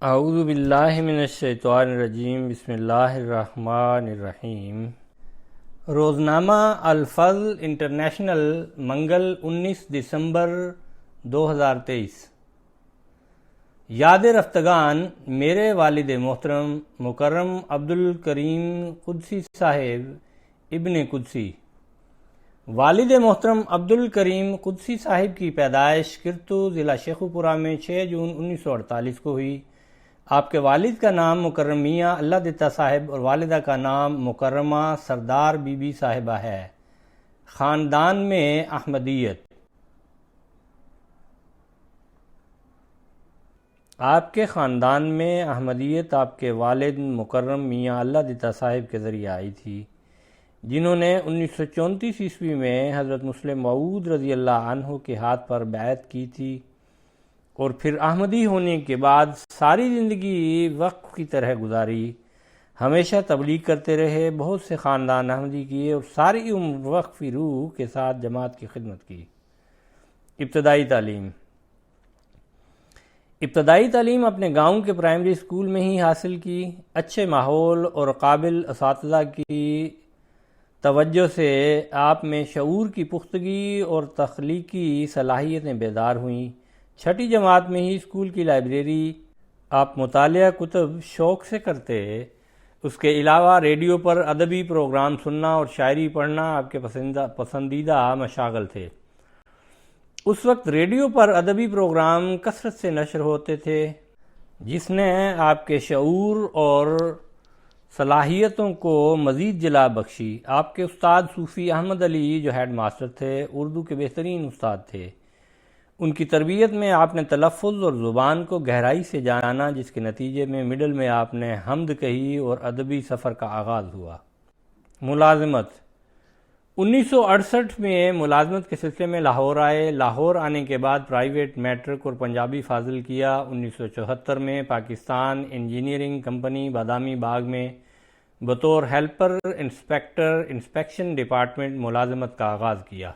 اعوذ باللہ من الشیطان الرجیم، بسم اللہ الرحمن الرحیم۔ روزنامہ الفضل انٹرنیشنل، منگل 19 دسمبر 2023۔ یاد رفتگان میرے والد محترم مکرم عبدالکریم قدسی صاحب ابن قدسی۔ والد محترم عبدالکریم قدسی صاحب کی پیدائش کرتو ضلع شیخوپورہ میں 6 جون 1948 کو ہوئی۔ آپ کے والد کا نام مکرم میاں اللہ دتا صاحب اور والدہ کا نام مکرمہ سردار بی بی صاحبہ ہے۔ خاندان میں احمدیت۔ آپ کے خاندان میں احمدیت آپ کے والد مکرم میاں اللہ دتا صاحب کے ذریعے آئی تھی، جنہوں نے 1934 عیسوی میں حضرت مسلم موعود رضی اللہ عنہ کے ہاتھ پر بیعت کی تھی، اور پھر احمدی ہونے کے بعد ساری زندگی وقف کی طرح گزاری۔ ہمیشہ تبلیغ کرتے رہے، بہت سے خاندان احمدی کیے اور ساری عمر وقفی روح کے ساتھ جماعت کی خدمت کی۔ ابتدائی تعلیم اپنے گاؤں کے پرائمری اسکول میں ہی حاصل کی۔ اچھے ماحول اور قابل اساتذہ کی توجہ سے آپ میں شعور کی پختگی اور تخلیقی صلاحیتیں بیدار ہوئیں۔ چھٹی جماعت میں ہی اسکول کی لائبریری آپ مطالعہ کتب شوق سے کرتے۔ اس کے علاوہ ریڈیو پر ادبی پروگرام سننا اور شاعری پڑھنا آپ کے پسندیدہ مشاغل تھے۔ اس وقت ریڈیو پر ادبی پروگرام کثرت سے نشر ہوتے تھے، جس نے آپ کے شعور اور صلاحیتوں کو مزید جلا بخشی۔ آپ کے استاد صوفی احمد علی جو ہیڈ ماسٹر تھے، اردو کے بہترین استاد تھے۔ ان کی تربیت میں آپ نے تلفظ اور زبان کو گہرائی سے جانا، جس کے نتیجے میں مڈل میں آپ نے حمد کہی اور ادبی سفر کا آغاز ہوا۔ ملازمت۔ 1968 میں ملازمت کے سلسلے میں لاہور آئے۔ لاہور آنے کے بعد پرائیویٹ میٹرک اور پنجابی فاضل کیا۔ 1974 میں پاکستان انجینئرنگ کمپنی بادامی باغ میں بطور ہیلپر انسپیکٹر انسپیکشن ڈپارٹمنٹ ملازمت کا آغاز کیا۔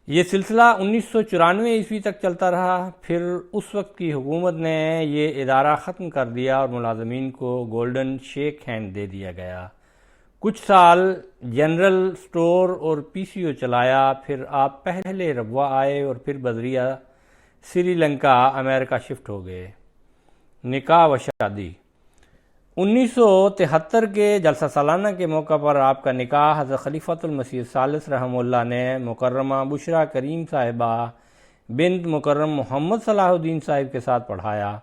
یہ سلسلہ 1994 عیسوی تک چلتا رہا۔ پھر اس وقت کی حکومت نے یہ ادارہ ختم کر دیا اور ملازمین کو گولڈن شیک ہینڈ دے دیا گیا۔ کچھ سال جنرل سٹور اور پی سی او چلایا۔ پھر آپ پہلے ربوہ آئے اور پھر بذریعہ سری لنکا امریکہ شفٹ ہو گئے۔ نکاح و شادی۔ 1973 کے جلسہ سالانہ کے موقع پر آپ کا نکاح حضرت خلیفۃ المسیح الثالث رحمہ اللہ نے مکرمہ بشریٰ کریم صاحبہ بنت مکرم محمد صلاح الدین صاحب کے ساتھ پڑھایا۔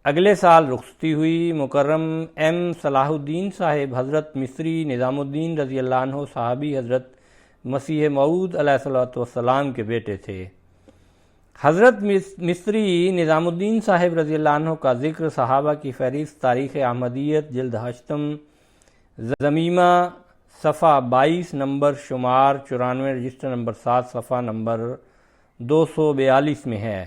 اگلے سال رخصتی ہوئی۔ مکرم ایم صلاح الدین صاحب حضرت مصری نظام الدین رضی اللہ عنہ صحابی حضرت مسیح موعود علیہ الصلوۃ والسلام کے بیٹے تھے۔ حضرت مصری نظام الدین صاحب رضی اللہ عنہ کا ذکر صحابہ کی فہرست تاریخ احمدیت جلد 8 ضمیمہ صفحہ 22 نمبر شمار 94 رجسٹر نمبر 7 صفحہ نمبر 242 میں ہے۔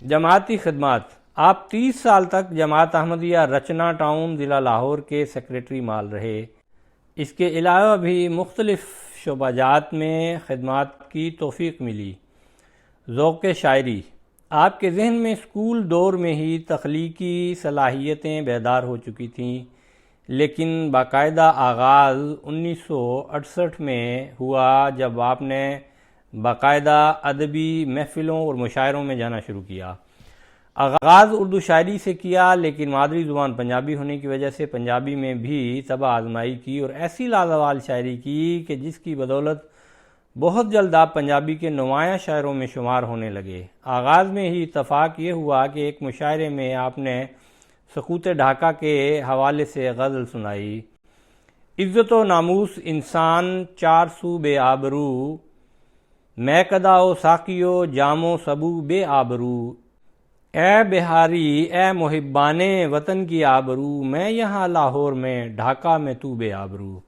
جماعتی خدمات۔ آپ 30 سال تک جماعت احمدیہ رچنا ٹاؤن ضلع لاہور کے سیکریٹری مال رہے۔ اس کے علاوہ بھی مختلف شعبہ جات میں خدمات کی توفیق ملی۔ ذوق شاعری۔ آپ کے ذہن میں اسکول دور میں ہی تخلیقی صلاحیتیں بیدار ہو چکی تھیں، لیکن باقاعدہ آغاز 1968 میں ہوا، جب آپ نے باقاعدہ ادبی محفلوں اور مشاعروں میں جانا شروع کیا۔ آغاز اردو شاعری سے کیا، لیکن مادری زبان پنجابی ہونے کی وجہ سے پنجابی میں بھی طبع آزمائی کی اور ایسی لازوال شاعری کی کہ جس کی بدولت بہت جلد آپ پنجابی کے نمایاں شاعروں میں شمار ہونے لگے۔ آغاز میں ہی اتفاق یہ ہوا کہ ایک مشاعرے میں آپ نے سقوط ڈھاکہ کے حوالے سے غزل سنائی۔ عزت و ناموس انسان چار سو بے آبرو، میں کدا و ساقیو جامو سبو بے آبرو، اے بہاری اے محبان وطن کی آبرو، میں یہاں لاہور میں ڈھاکہ میں تو بے آبرو۔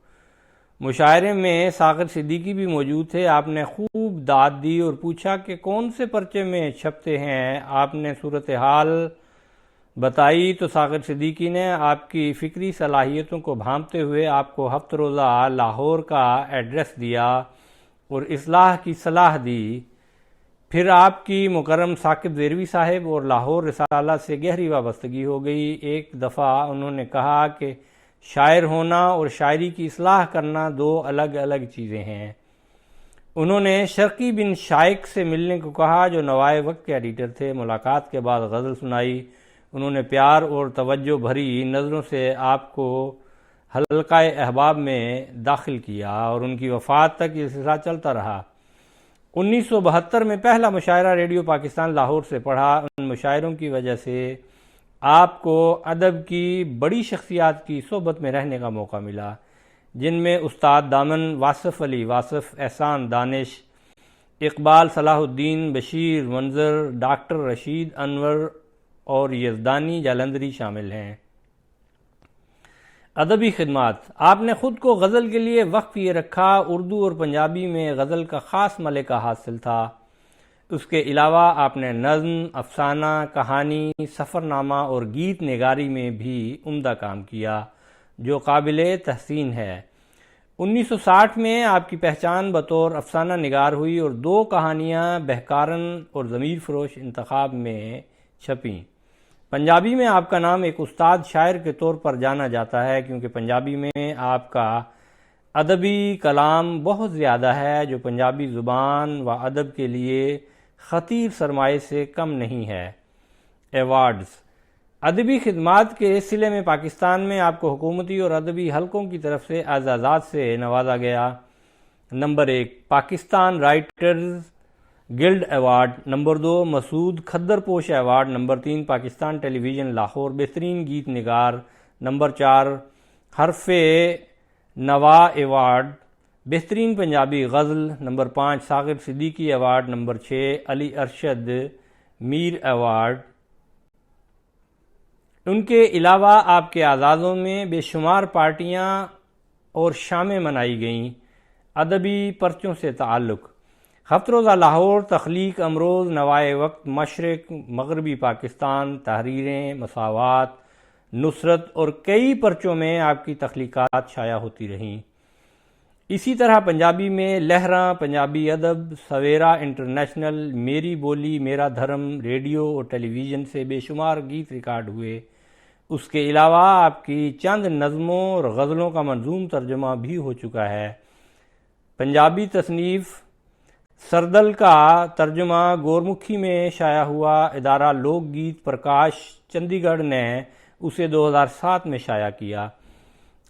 مشاعرے میں ساغر صدیقی بھی موجود تھے۔ آپ نے خوب داد دی اور پوچھا کہ کون سے پرچے میں چھپتے ہیں۔ آپ نے صورتحال بتائی تو ساغر صدیقی نے آپ کی فکری صلاحیتوں کو بھانپتے ہوئے آپ کو ہفت روزہ لاہور کا ایڈریس دیا اور اصلاح کی صلاح دی پھر آپ کی مکرم ثاقب زیروی صاحب اور لاہور رسالہ سے گہری وابستگی ہو گئی۔ ایک دفعہ انہوں نے کہا کہ شاعر ہونا اور شاعری کی اصلاح کرنا دو الگ الگ چیزیں ہیں۔ انہوں نے شرقی بن شائق سے ملنے کو کہا جو نوائے وقت کے ایڈیٹر تھے۔ ملاقات کے بعد غزل سنائی۔ انہوں نے پیار اور توجہ بھری نظروں سے آپ کو حلقہ احباب میں داخل کیا اور ان کی وفات تک یہ سلسلہ چلتا رہا۔ 1972 میں پہلا مشاعرہ ریڈیو پاکستان لاہور سے پڑھا۔ ان مشاعروں کی وجہ سے آپ کو ادب کی بڑی شخصیات کی صحبت میں رہنے کا موقع ملا، جن میں استاد دامن، واصف علی واصف، احسان دانش، اقبال صلاح الدین، بشیر منظر، ڈاکٹر رشید انور اور یزدانی جالندری شامل ہیں۔ ادبی خدمات: آپ نے خود کو غزل کے لیے وقف یہ رکھا۔ اردو اور پنجابی میں غزل کا خاص ملکہ حاصل تھا۔ اس کے علاوہ آپ نے نظم، افسانہ، کہانی، سفر نامہ اور گیت نگاری میں بھی عمدہ کام کیا جو قابل تحسین ہے۔ 1960 میں آپ کی پہچان بطور افسانہ نگار ہوئی اور 2 کہانیاں بہکارن اور ضمیر فروش انتخاب میں چھپیں۔ پنجابی میں آپ کا نام ایک استاد شاعر کے طور پر جانا جاتا ہے کیونکہ پنجابی میں آپ کا ادبی کلام بہت زیادہ ہے جو پنجابی زبان و ادب کے لیے خطیر سرمایہ سے کم نہیں ہے۔ ایوارڈز: ادبی خدمات کے سلسلے میں پاکستان میں آپ کو حکومتی اور ادبی حلقوں کی طرف سے اعزازات سے نوازا گیا۔ Number 1 Pakistan writers guild award, number 2 Masood Khaddar Posh award, number 3 Pakistan television Lahore بہترین گیت نگار، نمبر 4 حرف نوا ایوارڈ بہترین پنجابی غزل، number 5 Saqib Siddiqui award, number 6 Ali Arshad Mir award. ان کے علاوہ آپ کے اعزازوں میں بے شمار پارٹیاں اور شامیں منائی گئیں۔ ادبی پرچوں سے تعلق: ہفت روزہ لاہور، تخلیق امروز، نوائے وقت، مشرق مغربی پاکستان، تحریریں، مساوات، نصرت اور کئی پرچوں میں آپ کی تخلیقات شائع ہوتی رہیں۔ اسی طرح پنجابی میں لہراں، پنجابی ادب، سویرا انٹرنیشنل، میری بولی میرا دھرم، ریڈیو اور ٹیلی ویژن سے بے شمار گیت ریکارڈ ہوئے۔ اس کے علاوہ آپ کی چند نظموں اور غزلوں کا منظوم ترجمہ بھی ہو چکا ہے۔ پنجابی تصنیف سردل کا ترجمہ گورمکھی میں شائع ہوا۔ ادارہ لوک گیت پرکاش چندی گڑھ نے اسے 2007 میں شائع کیا۔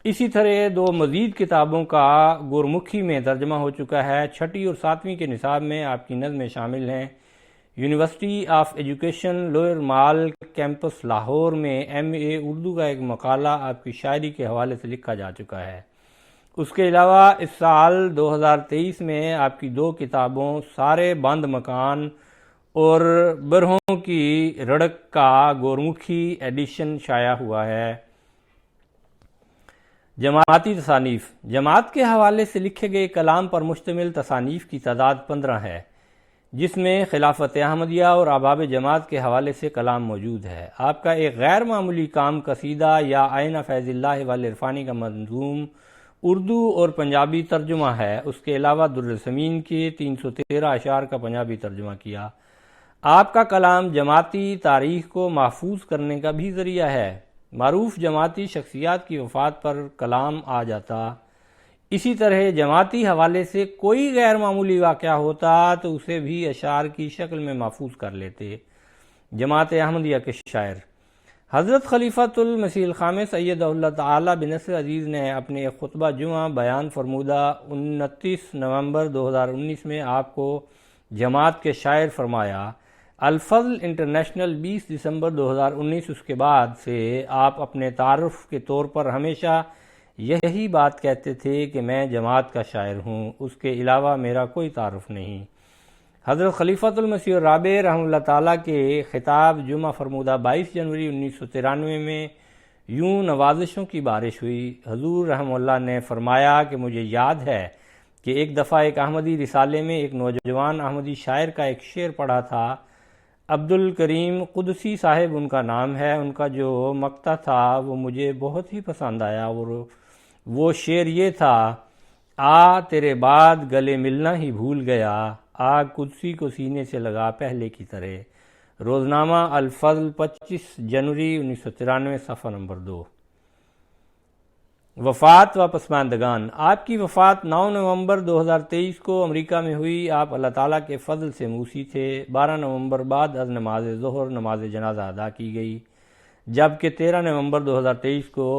اسی طرح 2 مزید کتابوں کا گورمکھی میں ترجمہ ہو چکا ہے۔ 6 اور 7ویں کے نصاب میں آپ کی نظمیں شامل ہیں۔ University of education lower mall campus Lahore میں MA اردو کا ایک مقالہ آپ کی شاعری کے حوالے سے لکھا جا چکا ہے۔ اس کے علاوہ اس سال 2023 میں آپ کی 2 کتابوں سارے بند مکان اور برہوں کی رڑک کا گورمکھی ایڈیشن شائع ہوا ہے۔ جماعتی تصانیف: جماعت کے حوالے سے لکھے گئے کلام پر مشتمل تصانیف کی تعداد 15 ہے، جس میں خلافت احمدیہ اور احباب جماعت کے حوالے سے کلام موجود ہے۔ آپ کا ایک غیر معمولی کام قصیدہ یا آئینہ فیض اللہ والعرفانی کا منظوم اردو اور پنجابی ترجمہ ہے۔ اس کے علاوہ در زمین کے 313 اشعار کا پنجابی ترجمہ کیا۔ آپ کا کلام جماعتی تاریخ کو محفوظ کرنے کا بھی ذریعہ ہے۔ معروف جماعتی شخصیات کی وفات پر کلام آ جاتا۔ اسی طرح جماعتی حوالے سے کوئی غیر معمولی واقعہ ہوتا تو اسے بھی اشعار کی شکل میں محفوظ کر لیتے۔ جماعت احمدیہ کے شاعر: حضرت خلیفۃ المسیح الخامس ایدہ اللہ تعالی بنصر عزیز نے اپنے ایک خطبہ جمعہ بیان فرمودہ 29 نومبر 2019 میں آپ کو جماعت کے شاعر فرمایا۔ الفضل انٹرنیشنل 20 دسمبر 2019۔ اس کے بعد سے آپ اپنے تعارف کے طور پر ہمیشہ یہی بات کہتے تھے کہ میں جماعت کا شاعر ہوں، اس کے علاوہ میرا کوئی تعارف نہیں۔ حضرت خلیفۃ المسیح الرابع رحمہ اللہ تعالیٰ کے خطاب جمعہ فرمودہ 22 جنوری 1993 میں یوں نوازشوں کی بارش ہوئی۔ حضور رحمہ اللہ نے فرمایا کہ مجھے یاد ہے کہ ایک دفعہ ایک احمدی رسالے میں ایک نوجوان احمدی شاعر کا ایک شعر پڑھا تھا۔ عبدالکریم قدسی صاحب ان کا نام ہے۔ ان کا جو مقطع تھا وہ مجھے بہت ہی پسند آیا اور وہ شعر یہ تھا: آ تیرے بعد گلے ملنا ہی بھول گیا، آگ قدسی کو سینے سے لگا پہلے کی طرح۔ روزنامہ الفضل 25 جنوری 1993 صفحہ نمبر 2۔ وفات و پسماندگان۔ آپ کی وفات 9 نومبر 2023 کو امریکہ میں ہوئی۔ آپ اللہ تعالیٰ کے فضل سے موسی تھے۔ 12 نومبر بعد از نماز ظہر نماز جنازہ ادا کی گئی، جبکہ 13 نومبر 2023 کو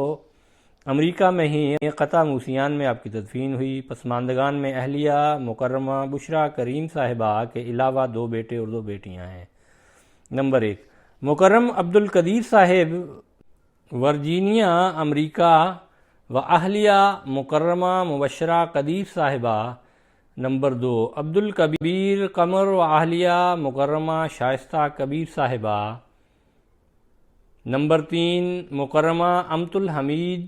امریکہ میں ہی قطع موسیان میں آپ کی تدفین ہوئی۔ پسماندگان میں اہلیہ مکرمہ بشریٰ کریم صاحبہ کے علاوہ 2 بیٹے اور 2 بیٹیاں ہیں۔ نمبر 1، مکرم عبدالقدیر صاحب، ورجینیا، امریکہ، و اہلیہ مکرمہ مبشرہ قدیر صاحبہ۔ نمبر 2، عبدالکبیر قمر و اہلیہ مکرمہ شائستہ کبیر صاحبہ۔ نمبر 3، مکرمہ امت الحمید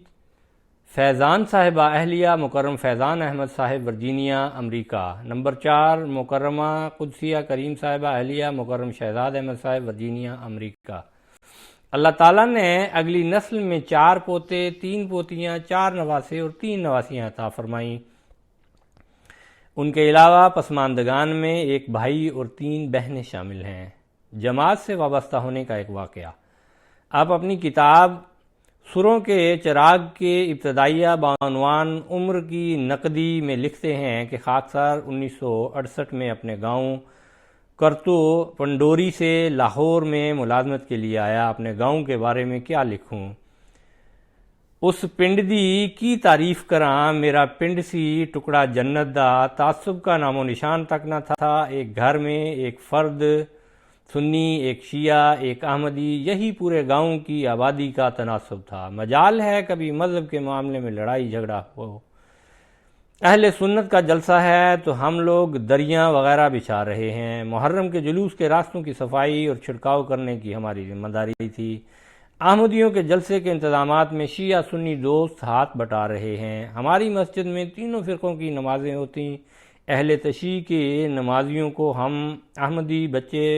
فیضان صاحبہ، اہلیہ مکرم فیضان احمد صاحب، ورجینیا، امریکہ۔ نمبر 4، مکرمہ قدسیہ کریم صاحبہ، اہلیہ مکرم شہزاد احمد صاحب، ورجینیا، امریکہ۔ اللہ تعالیٰ نے اگلی نسل میں 4 پوتے، 3 پوتیاں، 4 نواسے اور 3 نواسیاں عطا فرمائیں۔ ان کے علاوہ پسماندگان میں 1 بھائی اور 3 بہنیں شامل ہیں۔ جماعت سے وابستہ ہونے کا ایک واقعہ۔ آپ اپنی کتاب سروں کے چراغ کے ابتدائیہ بعنوان عمر کی نقدی میں لکھتے ہیں کہ خاکسار 1968 میں اپنے گاؤں کرتو پنڈوری سے لاہور میں ملازمت کے لیے آیا۔ اپنے گاؤں کے بارے میں کیا لکھوں؟ اس پنڈ دی کی تعریف کراں، میرا پنڈ سی ٹکڑا جنت دا، تعصب کا نام و نشان تک نہ تھا۔ ایک گھر میں ایک فرد سنی، ایک شیعہ، ایک احمدی، یہی پورے گاؤں کی آبادی کا تناسب تھا۔ مجال ہے کبھی مذہب کے معاملے میں لڑائی جھگڑا ہو، اہل سنت کا جلسہ ہے تو ہم لوگ دریاں وغیرہ بچھا رہے ہیں۔ محرم کے جلوس کے راستوں کی صفائی اور چھڑکاؤ کرنے کی ہماری ذمہ داری تھی۔ احمدیوں کے جلسے کے انتظامات میں شیعہ سنی دوست ہاتھ بٹا رہے ہیں۔ ہماری مسجد میں تینوں فرقوں کی نمازیں ہوتیں۔ اہل تشیع کے نمازیوں کو ہم احمدی بچے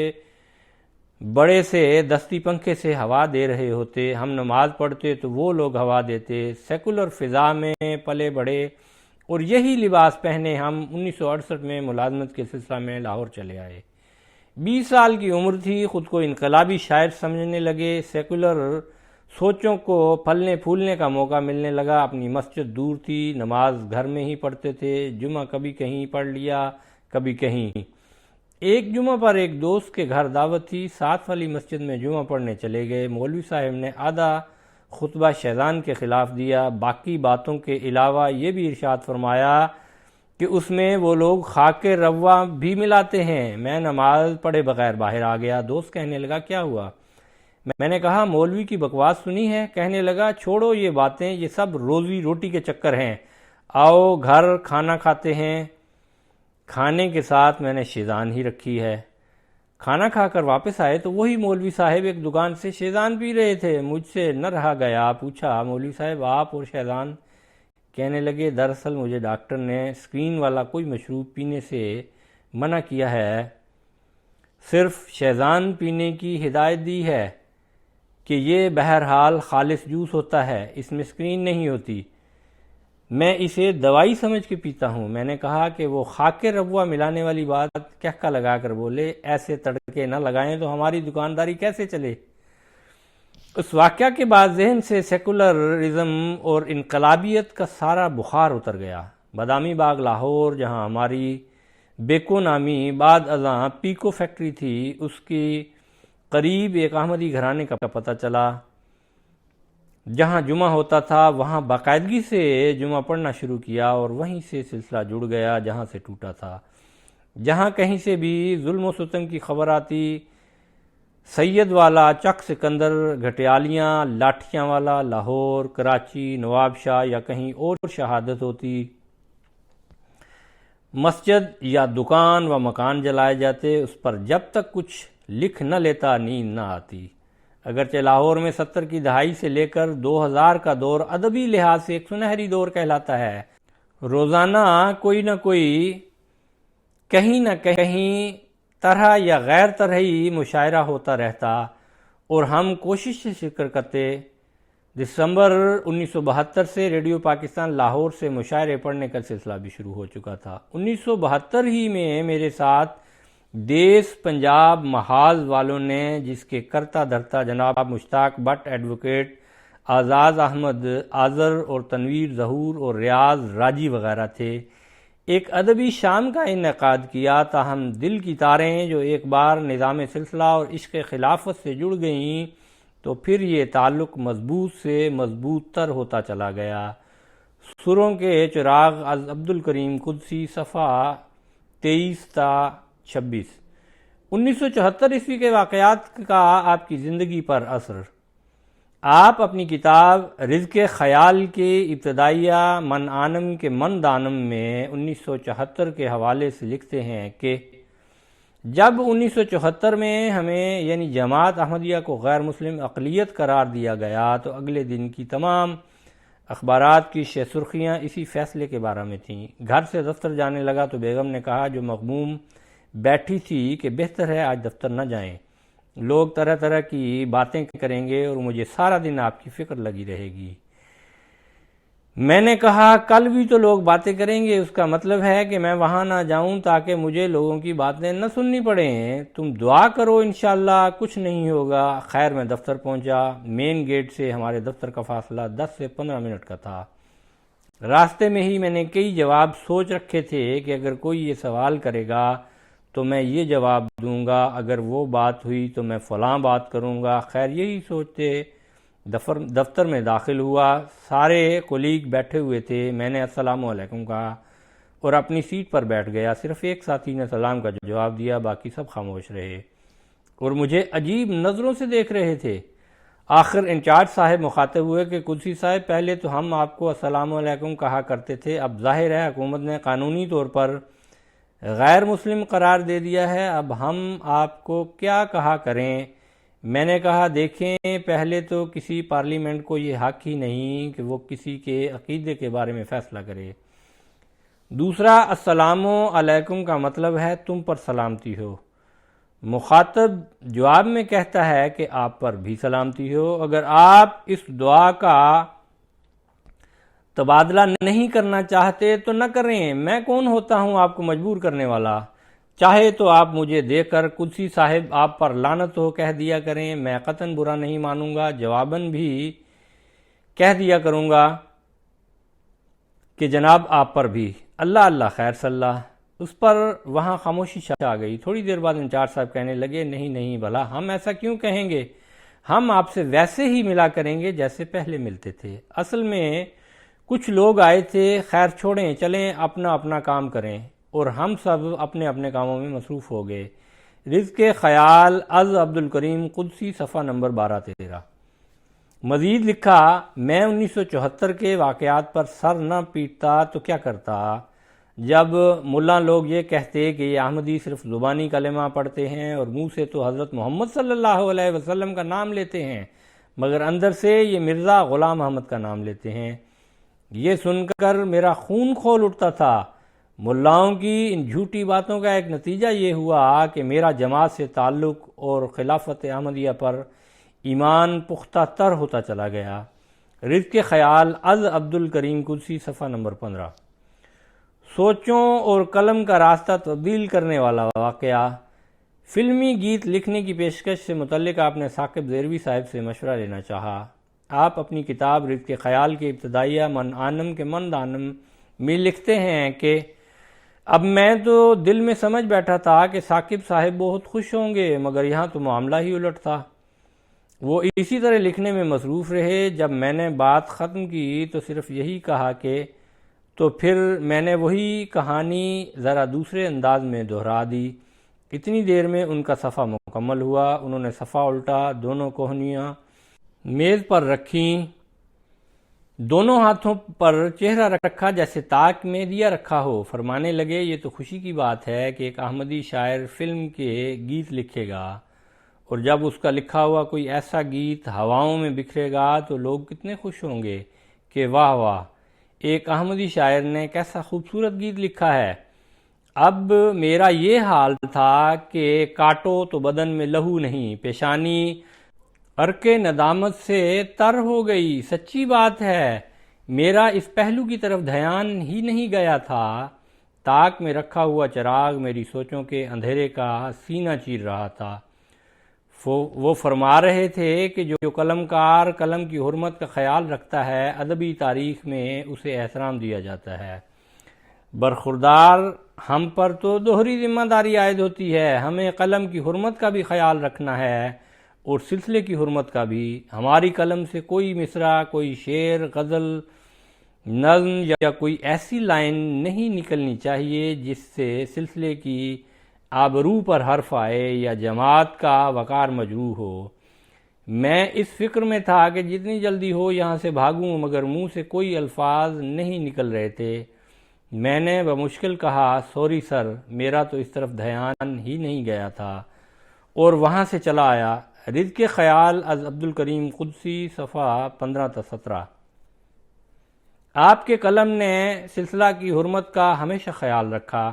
بڑے سے دستی پنکھے سے ہوا دے رہے ہوتے، ہم نماز پڑھتے تو وہ لوگ ہوا دیتے۔ سیکولر فضا میں پلے بڑھے اور یہی لباس پہنے ہم 1968 میں ملازمت کے سلسلہ میں لاہور چلے آئے۔ 20 سال کی عمر تھی، خود کو انقلابی شاعر سمجھنے لگے۔ سیکولر سوچوں کو پھلنے پھولنے کا موقع ملنے لگا۔ اپنی مسجد دور تھی، نماز گھر میں ہی پڑھتے تھے۔ جمعہ کبھی کہیں پڑھ لیا، کبھی کہیں۔ ایک جمعہ پر ایک دوست کے گھر دعوت تھی، ساتھ والی مسجد میں جمعہ پڑھنے چلے گئے۔ مولوی صاحب نے آدھا خطبہ شیطان کے خلاف دیا، باقی باتوں کے علاوہ یہ بھی ارشاد فرمایا کہ اس میں وہ لوگ خاک روا بھی ملاتے ہیں۔ میں نماز پڑھے بغیر باہر آ گیا۔ دوست کہنے لگا کیا ہوا؟ میں نے کہا مولوی کی بکواس سنی ہے؟ کہنے لگا چھوڑو یہ باتیں، یہ سب روزی روٹی کے چکر ہیں، آؤ گھر کھانا کھاتے ہیں۔ کھانے کے ساتھ میں نے شیزان ہی رکھی ہے۔ کھانا کھا کر واپس آئے تو وہی مولوی صاحب ایک دکان سے شیزان پی رہے تھے۔ مجھ سے نہ رہا گیا، پوچھا مولوی صاحب آپ اور شیزان؟ کہنے لگے دراصل مجھے ڈاکٹر نے اسکرین والا کوئی مشروب پینے سے منع کیا ہے، صرف شیزان پینے کی ہدایت دی ہے کہ یہ بہرحال خالص جوس ہوتا ہے، اس میں اسکرین نہیں ہوتی، میں اسے دوائی سمجھ کے پیتا ہوں۔ میں نے کہا کہ وہ خاک روا ملانے والی بات کہکا لگا کر بولے ایسے تڑکے نہ لگائیں تو ہماری دکانداری کیسے چلے؟ اس واقعہ کے بعد ذہن سے سیکولرزم اور انقلابیت کا سارا بخار اتر گیا۔ بادامی باغ لاہور، جہاں ہماری بیکو نامی بعد ازاں پیکو فیکٹری تھی، اس کی قریب ایک احمدی گھرانے کا پتہ چلا۔ جہاں جمعہ ہوتا تھا وہاں باقاعدگی سے جمعہ پڑھنا شروع کیا اور وہیں سے سلسلہ جڑ گیا جہاں سے ٹوٹا تھا۔ جہاں کہیں سے بھی ظلم و ستم کی خبر آتی، سید والا، چک سکندر، گھٹیالیاں، لاٹھیاں والا، لاہور، کراچی، نواب شاہ یا کہیں اور شہادت ہوتی، مسجد یا دکان و مکان جلائے جاتے، اس پر جب تک کچھ لکھ نہ لیتا نیند نہ آتی۔ اگرچہ لاہور میں 70 کی دہائی سے لے کر 2000 کا دور ادبی لحاظ سے ایک سنہری دور کہلاتا ہے۔ روزانہ کوئی نہ کوئی کہیں نہ کہیں طرح یا غیر طرحی مشاعرہ ہوتا رہتا اور ہم کوشش سے شکر کرتے دسمبر 1972 سے ریڈیو پاکستان لاہور سے مشاعرے پڑھنے کا سلسلہ بھی شروع ہو چکا تھا۔ 1972 ہی میں میرے ساتھ دیس پنجاب محاذ والوں نے، جس کے کرتا دھرتا جناب مشتاق بٹ ایڈوکیٹ، اعزاز احمد آذر اور تنویر ظہور اور ریاض راجی وغیرہ تھے، ایک ادبی شام کا انعقاد کیا۔ تاہم دل کی تاریں جو ایک بار نظام سلسلہ اور عشق خلافت سے جڑ گئیں تو پھر یہ تعلق مضبوط سے مضبوط تر ہوتا چلا گیا۔ سروں کے چراغ از عبدالکریم قدسی، صفحہ 23 تا 26۔ 1974 عیسوی کے واقعات کا آپ کی زندگی پر اثر۔ آپ اپنی کتاب رزق خیال کے ابتدائیہ من آنم کے من دانم میں 1974 کے حوالے سے لکھتے ہیں کہ جب 1974 میں ہمیں یعنی جماعت احمدیہ کو غیر مسلم اقلیت قرار دیا گیا تو اگلے دن کی تمام اخبارات کی شہ سرخیاں اسی فیصلے کے بارے میں تھیں۔ گھر سے دفتر جانے لگا تو بیگم نے کہا جو مغموم بیٹھی تھی کہ بہتر ہے آج دفتر نہ جائیں، لوگ طرح طرح کی باتیں کریں گے اور مجھے سارا دن آپ کی فکر لگی رہے گی۔ میں نے کہا کل بھی تو لوگ باتیں کریں گے، اس کا مطلب ہے کہ میں وہاں نہ جاؤں تاکہ مجھے لوگوں کی باتیں نہ سننی پڑیں۔ تم دعا کرو انشاءاللہ کچھ نہیں ہوگا۔ خیر میں دفتر پہنچا۔ مین گیٹ سے ہمارے دفتر کا فاصلہ 10 سے 15 منٹ کا تھا۔ راستے میں ہی میں نے کئی جواب سوچ رکھے تھے کہ اگر کوئی یہ سوال کرے گا تو میں یہ جواب دوں گا، اگر وہ بات ہوئی تو میں فلاں بات کروں گا۔ خیر یہی سوچتے دفتر میں داخل ہوا۔ سارے کولیگ بیٹھے ہوئے تھے۔ میں نے السلام علیکم کہا اور اپنی سیٹ پر بیٹھ گیا۔ صرف ایک ساتھی نے سلام کا جواب دیا، باقی سب خاموش رہے اور مجھے عجیب نظروں سے دیکھ رہے تھے۔ آخر انچارج صاحب مخاطب ہوئے کہ قدسی صاحب پہلے تو ہم آپ کو السلام علیکم کہا کرتے تھے، اب ظاہر ہے حکومت نے قانونی طور پر غیر مسلم قرار دے دیا ہے، اب ہم آپ کو کیا کہا کریں؟ میں نے کہا دیکھیں پہلے تو کسی پارلیمنٹ کو یہ حق ہی نہیں کہ وہ کسی کے عقیدے کے بارے میں فیصلہ کرے۔ دوسرا السلام علیکم کا مطلب ہے تم پر سلامتی ہو۔ مخاطب جواب میں کہتا ہے کہ آپ پر بھی سلامتی ہو، اگر آپ اس دعا کا تبادلہ نہیں کرنا چاہتے تو نہ کریں، میں کون ہوتا ہوں آپ کو مجبور کرنے والا؟ چاہے تو آپ مجھے دیکھ کر قدسی صاحب آپ پر لعنت ہو کہہ دیا کریں، میں قطعاً برا نہیں مانوں گا، جواباً بھی کہہ دیا کروں گا کہ جناب آپ پر بھی اللہ اللہ خیر صلی اللہ۔ اس پر وہاں خاموشی چھا گئی۔ تھوڑی دیر بعد انچارج صاحب کہنے لگے نہیں نہیں بھلا ہم ایسا کیوں کہیں گے، ہم آپ سے ویسے ہی ملا کریں گے جیسے پہلے ملتے تھے۔ اصل میں کچھ لوگ آئے تھے، خیر چھوڑیں چلیں اپنا اپنا کام کریں، اور ہم سب اپنے اپنے کاموں میں مصروف ہو گئے۔ رزق خیال از عبدالکریم قدسی، صفحہ نمبر 12-13۔ مزید لکھا میں 1974 کے واقعات پر سر نہ پیٹتا تو کیا کرتا؟ جب ملا لوگ یہ کہتے کہ یہ احمدی صرف زبانی کلمہ پڑھتے ہیں اور منہ سے تو حضرت محمد صلی اللہ علیہ وسلم کا نام لیتے ہیں مگر اندر سے یہ مرزا غلام احمد کا نام لیتے ہیں، یہ سن کر میرا خون کھول اٹھتا تھا۔ ملاؤں کی ان جھوٹی باتوں کا ایک نتیجہ یہ ہوا کہ میرا جماعت سے تعلق اور خلافت احمدیہ پر ایمان پختہ تر ہوتا چلا گیا۔ رزق خیال از عبدالکریم قدسی، صفحہ نمبر 15۔ سوچوں اور قلم کا راستہ تبدیل کرنے والا واقعہ۔ فلمی گیت لکھنے کی پیشکش سے متعلق آپ نے ثاقب ذیروی صاحب سے مشورہ لینا چاہا۔ آپ اپنی کتاب رزق خیال کے ابتدائیہ من آنم کے من دانم میں لکھتے ہیں کہ اب میں تو دل میں سمجھ بیٹھا تھا کہ ثاقب صاحب بہت خوش ہوں گے مگر یہاں تو معاملہ ہی الٹ تھا۔ وہ اسی طرح لکھنے میں مصروف رہے۔ جب میں نے بات ختم کی تو صرف یہی کہا کہ تو پھر میں نے وہی کہانی ذرا دوسرے انداز میں دہرا دی۔ اتنی دیر میں ان کا صفحہ مکمل ہوا۔ انہوں نے صفحہ الٹا، دونوں کوہنیاں میز پر رکھیں، دونوں ہاتھوں پر چہرہ رکھا جیسے تاک میں دیا رکھا ہو۔ فرمانے لگے یہ تو خوشی کی بات ہے کہ ایک احمدی شاعر فلم کے گیت لکھے گا، اور جب اس کا لکھا ہوا کوئی ایسا گیت ہواؤں میں بکھرے گا تو لوگ کتنے خوش ہوں گے کہ واہ واہ، ایک احمدی شاعر نے کیسا خوبصورت گیت لکھا ہے۔ اب میرا یہ حال تھا کہ کاٹو تو بدن میں لہو نہیں، پیشانی عرق ندامت سے تر ہو گئی، سچی بات ہے میرا اس پہلو کی طرف دھیان ہی نہیں گیا تھا۔ تاک میں رکھا ہوا چراغ میری سوچوں کے اندھیرے کا سینہ چیر رہا تھا۔ وہ فرما رہے تھے کہ جو قلم کار قلم کی حرمت کا خیال رکھتا ہے، ادبی تاریخ میں اسے احترام دیا جاتا ہے۔ برخوردار ہم پر تو دوہری ذمہ داری عائد ہوتی ہے، ہمیں قلم کی حرمت کا بھی خیال رکھنا ہے اور سلسلے کی حرمت کا بھی۔ ہماری قلم سے کوئی مصرع، کوئی شعر، غزل، نظم یا کوئی ایسی لائن نہیں نکلنی چاہیے جس سے سلسلے کی آبرو پر حرف آئے یا جماعت کا وقار مجروح ہو۔ میں اس فکر میں تھا کہ جتنی جلدی ہو یہاں سے بھاگوں، مگر منہ سے کوئی الفاظ نہیں نکل رہے تھے۔ میں نے بمشکل کہا، سوری سر، میرا تو اس طرف دھیان ہی نہیں گیا تھا، اور وہاں سے چلا آیا۔ رزق خیال از عبدالکریم قدسی، صفحہ 15 تا 17۔ آپ کے قلم نے سلسلہ کی حرمت کا ہمیشہ خیال رکھا،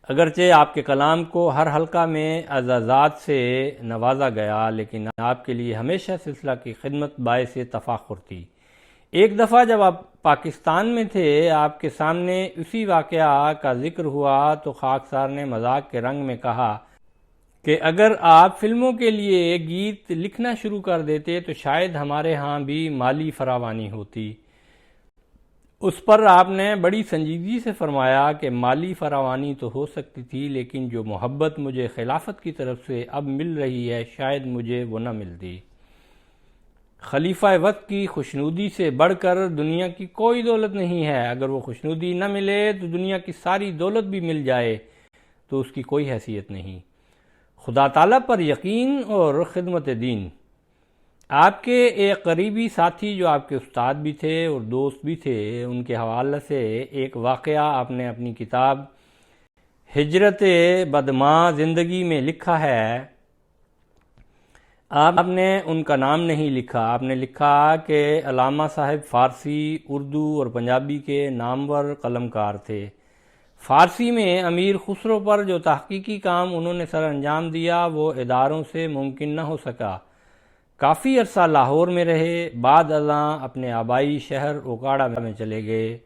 اگرچہ آپ کے کلام کو ہر حلقہ میں اعزازات سے نوازا گیا، لیکن آپ کے لیے ہمیشہ سلسلہ کی خدمت باعث تفاخر تھی۔ ایک دفعہ جب آپ پاکستان میں تھے، آپ کے سامنے اسی واقعہ کا ذکر ہوا تو خاکسار نے مذاق کے رنگ میں کہا کہ اگر آپ فلموں کے لیے گیت لکھنا شروع کر دیتے تو شاید ہمارے ہاں بھی مالی فراوانی ہوتی۔ اس پر آپ نے بڑی سنجیدگی سے فرمایا کہ مالی فراوانی تو ہو سکتی تھی، لیکن جو محبت مجھے خلافت کی طرف سے اب مل رہی ہے شاید مجھے وہ نہ ملتی۔ خلیفہ وقت کی خوشنودی سے بڑھ کر دنیا کی کوئی دولت نہیں ہے۔ اگر وہ خوشنودی نہ ملے تو دنیا کی ساری دولت بھی مل جائے تو اس کی کوئی حیثیت نہیں۔ خدا تعالیٰ پر یقین اور خدمت دین۔ آپ کے ایک قریبی ساتھی جو آپ کے استاد بھی تھے اور دوست بھی تھے، ان کے حوالے سے ایک واقعہ آپ نے اپنی کتاب ہجرت بدماں زندگی میں لکھا ہے۔ آپ نے ان کا نام نہیں لکھا، آپ نے لکھا کہ علامہ صاحب فارسی، اردو اور پنجابی کے نامور قلم کار تھے۔ فارسی میں امیر خسرو پر جو تحقیقی کام انہوں نے سر انجام دیا وہ اداروں سے ممکن نہ ہو سکا۔ کافی عرصہ لاہور میں رہے، بعد ازاں اپنے آبائی شہر اوکاڑا میں چلے گئے۔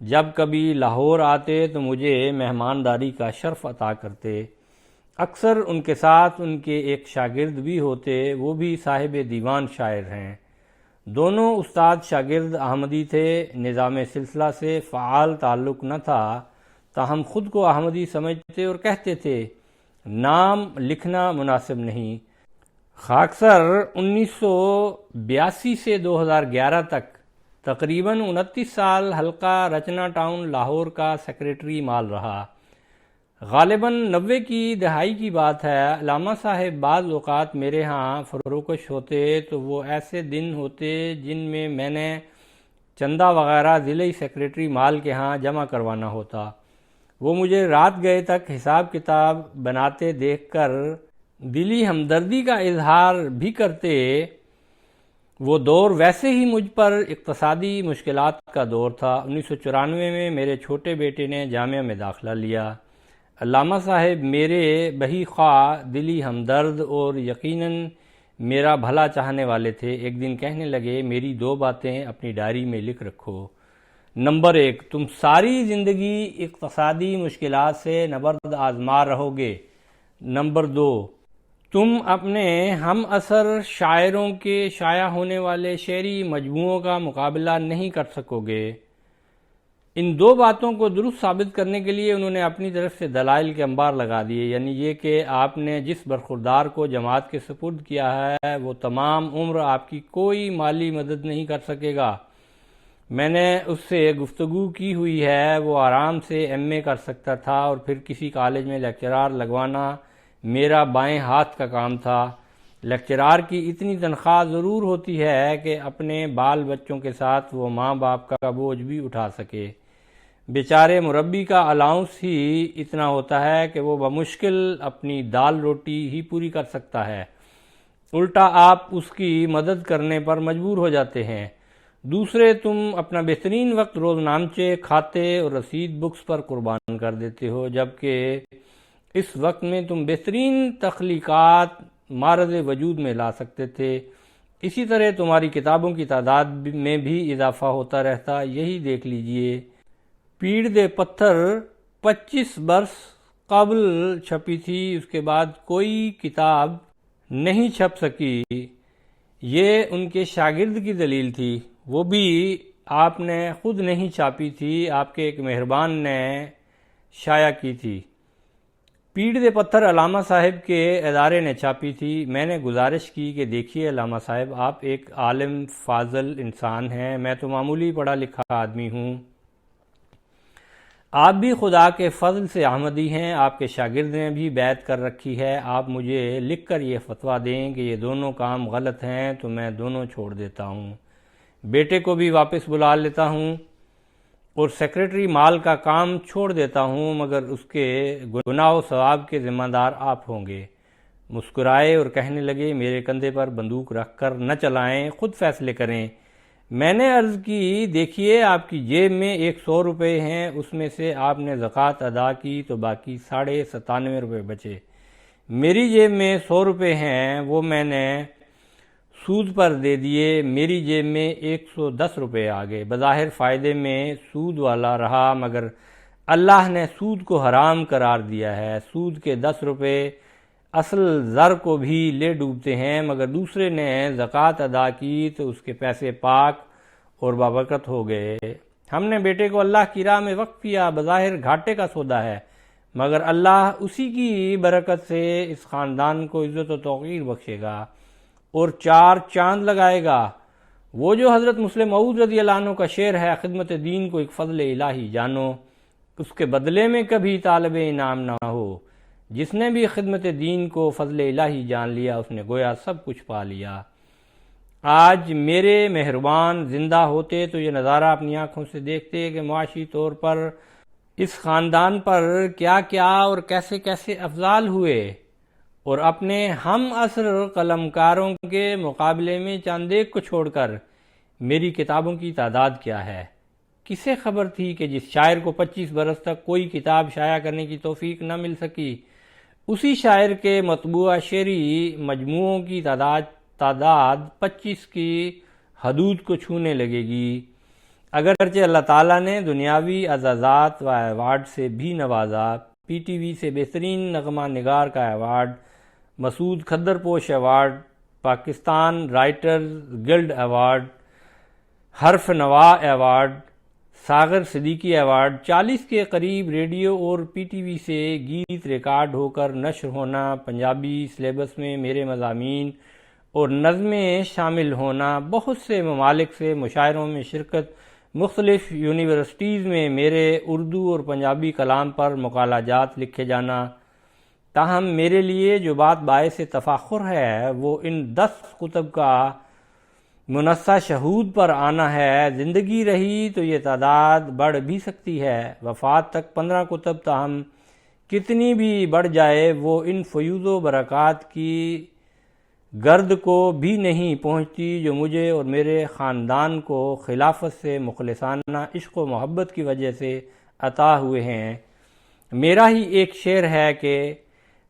جب کبھی لاہور آتے تو مجھے مہمانداری کا شرف عطا کرتے۔ اکثر ان کے ساتھ ان کے ایک شاگرد بھی ہوتے، وہ بھی صاحب دیوان شاعر ہیں۔ دونوں استاد شاگرد احمدی تھے، نظام سلسلہ سے فعال تعلق نہ تھا، تاہم خود کو احمدی سمجھتے اور کہتے تھے نام لکھنا مناسب نہیں۔ خاکسار 1982 سے 2011 تک تقریباً 29 سال حلقہ رچنا ٹاؤن لاہور کا سیکریٹری مال رہا۔ غالباً 90 کی دہائی کی بات ہے۔ علامہ صاحب بعض اوقات میرے ہاں فروکش ہوتے تو وہ ایسے دن ہوتے جن میں میں نے چندہ وغیرہ ضلعی سیکریٹری مال کے ہاں جمع کروانا ہوتا۔ وہ مجھے رات گئے تک حساب کتاب بناتے دیکھ کر دلی ہمدردی کا اظہار بھی کرتے۔ وہ دور ویسے ہی مجھ پر اقتصادی مشکلات کا دور تھا۔ 1994 میں میرے چھوٹے بیٹے نے جامعہ میں داخلہ لیا۔ علامہ صاحب میرے بہی خواہ، دلی ہمدرد اور یقیناً میرا بھلا چاہنے والے تھے۔ ایک دن کہنے لگے، میری 2 باتیں اپنی ڈائری میں لکھ رکھو۔ نمبر 1، تم ساری زندگی اقتصادی مشکلات سے نبرد آزما رہو گے۔ نمبر 2، تم اپنے ہم عصر شاعروں کے شائع ہونے والے شعری مجموعوں کا مقابلہ نہیں کر سکو گے۔ ان 2 باتوں کو درست ثابت کرنے کے لیے انہوں نے اپنی طرف سے دلائل کے انبار لگا دیے، یعنی یہ کہ آپ نے جس برخوردار کو جماعت کے سپرد کیا ہے وہ تمام عمر آپ کی کوئی مالی مدد نہیں کر سکے گا۔ میں نے اس سے گفتگو کی ہوئی ہے، وہ آرام سے ایم اے کر سکتا تھا اور پھر کسی کالج میں لیکچرار لگوانا میرا بائیں ہاتھ کا کام تھا۔ لیکچرار کی اتنی تنخواہ ضرور ہوتی ہے کہ اپنے بال بچوں کے ساتھ وہ ماں باپ کا بوجھ بھی اٹھا سکے۔ بیچارے مربی کا الاؤنس ہی اتنا ہوتا ہے کہ وہ بمشکل اپنی دال روٹی ہی پوری کر سکتا ہے، الٹا آپ اس کی مدد کرنے پر مجبور ہو جاتے ہیں۔ دوسرے، تم اپنا بہترین وقت روزنامچے، کھاتے اور رسید بکس پر قربان کر دیتے ہو، جبکہ اس وقت میں تم بہترین تخلیقات معرض وجود میں لا سکتے تھے۔ اسی طرح تمہاری کتابوں کی تعداد میں بھی اضافہ ہوتا رہتا۔ یہی دیکھ لیجئے، پیڑ دے پتھر 25 برس قبل چھپی تھی، اس کے بعد کوئی کتاب نہیں چھپ سکی۔ یہ ان کے شاگرد کی دلیل تھی، وہ بھی آپ نے خود نہیں چھاپی تھی، آپ کے ایک مہربان نے شائع کی تھی۔ پیڑ دے پتھر علامہ صاحب کے ادارے نے چھاپی تھی۔ میں نے گزارش کی کہ دیکھیے علامہ صاحب، آپ ایک عالم فاضل انسان ہیں، میں تو معمولی پڑھا لکھا آدمی ہوں، آپ بھی خدا کے فضل سے احمدی ہیں، آپ کے شاگرد نے بھی بیعت کر رکھی ہے، آپ مجھے لکھ کر یہ فتویٰ دیں کہ یہ دونوں کام غلط ہیں تو میں دونوں چھوڑ دیتا ہوں، بیٹے کو بھی واپس بلا لیتا ہوں اور سیکریٹری مال کا کام چھوڑ دیتا ہوں، مگر اس کے گناہ و ثواب کے ذمہ دار آپ ہوں گے۔ مسکرائے اور کہنے لگے، میرے کندھے پر بندوق رکھ کر نہ چلائیں، خود فیصلے کریں۔ میں نے عرض کی، دیکھیے آپ کی جیب میں 100 روپے ہیں، اس میں سے آپ نے زکوٰۃ ادا کی تو باقی 97.5 روپے بچے۔ میری جیب میں 100 روپے ہیں، وہ میں نے سود پر دے دیے، میری جیب میں 110 روپے آ گئے۔ بظاہر فائدے میں سود والا رہا، مگر اللہ نے سود کو حرام قرار دیا ہے۔ سود کے 10 روپے اصل زر کو بھی لے ڈوبتے ہیں، مگر دوسرے نے زکوٰۃ ادا کی تو اس کے پیسے پاک اور بابرکت ہو گئے۔ ہم نے بیٹے کو اللہ کی راہ میں وقف کیا، بظاہر گھاٹے کا سودا ہے، مگر اللہ اسی کی برکت سے اس خاندان کو عزت و توقیر بخشے گا اور 4 چاند لگائے گا۔ وہ جو حضرت مسلم موعود رضی اللہ عنہ کا شعر ہے، خدمت دین کو ایک فضل الہی جانو، اس کے بدلے میں کبھی طالب انعام نہ ہو۔ جس نے بھی خدمت دین کو فضل الہی جان لیا، اس نے گویا سب کچھ پا لیا۔ آج میرے مہربان زندہ ہوتے تو یہ نظارہ اپنی آنکھوں سے دیکھتے کہ معاشی طور پر اس خاندان پر کیا کیا اور کیسے کیسے افضال ہوئے، اور اپنے ہم عصر قلمکاروں کے مقابلے میں چاند ایک کو چھوڑ کر میری کتابوں کی تعداد کیا ہے۔ کسے خبر تھی کہ جس شاعر کو 25 برس تک کوئی کتاب شائع کرنے کی توفیق نہ مل سکی، اسی شاعر کے مطبوعہ شعری مجموعوں کی تعداد 25 کی حدود کو چھونے لگے گی۔ اگرچہ اللہ تعالیٰ نے دنیاوی اعزازات و ایوارڈ سے بھی نوازا، پی ٹی وی سے بہترین نغمہ نگار کا ایوارڈ، مسعود Khaddar Posh award, Pakistan writers guild award, حرف نوا ایوارڈ، ساغر صدیقی ایوارڈ، 40 کے قریب ریڈیو اور پی ٹی وی سے گیت ریکارڈ ہو کر نشر ہونا، پنجابی سلیبس میں میرے مضامین اور نظمیں شامل ہونا، بہت سے ممالک سے مشاعروں میں شرکت، مختلف یونیورسٹیز میں میرے اردو اور پنجابی کلام پر مقالہ جات لکھے جانا۔ تاہم میرے لیے جو بات باعث تفاخر ہے وہ ان 10 کتب کا منصہ شہود پر آنا ہے۔ زندگی رہی تو یہ تعداد بڑھ بھی سکتی ہے، وفات تک 15 کتب، تاہم کتنی بھی بڑھ جائے وہ ان فیوض و برکات کی گرد کو بھی نہیں پہنچتی جو مجھے اور میرے خاندان کو خلافت سے مخلصانہ عشق و محبت کی وجہ سے عطا ہوئے ہیں۔ میرا ہی ایک شعر ہے کہ